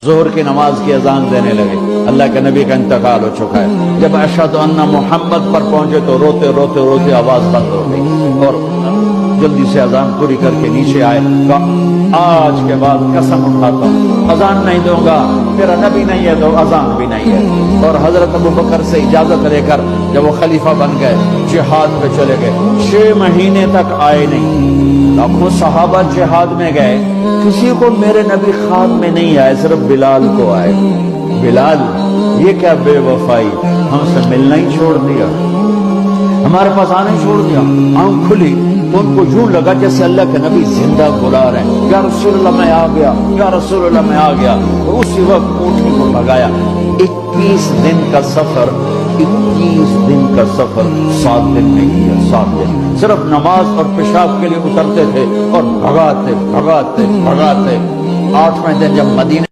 ظہر کی نماز کی اذان دینے لگے. اللہ کے نبی کا انتقال ہو چکا ہے. جب اشہد ان محمد پر پہنچے تو روتے روتے روتے آواز بند ہو گئی اور جلدی سے اذان پوری کر کے نیچے آئے. آج کے بعد قسم اٹھاتا ہوں اذان نہیں دوں گا, میرا نبی نہیں ہے تو اذان بھی نہیں ہے. اور حضرت ابو بکر سے اجازت لے کر جب وہ خلیفہ بن گئے جہاد پہ چلے گئے. 6 مہینے تک آئے نہیں. لاکھوں صحابہ جہاد میں گئے, کسی کو میرے نبی خواب میں نہیں آئے, صرف بلال کو آئے. بلال یہ کیا بے وفائی, ہم سے ملنا ہی چھوڑ دیا, ہمارے پاس آنا ہی چھوڑ دیا. آنکھ کھلی تو ان کو یوں لگا جیسے اللہ کے نبی زندہ بلا رہے ہیں, یا رسول اللہ میں آ گیا, یا رسول اللہ میں آ گیا. اور اسی وقت اونٹنی کو بھگایا. 21 دن کا سفر, 21 دن کا سفر 7 دن میں کیا. 7 دن صرف نماز اور پیشاب کے لیے اترتے تھے اور بھگاتے بھگاتے بھگاتے. 8ویں دن جب مدینے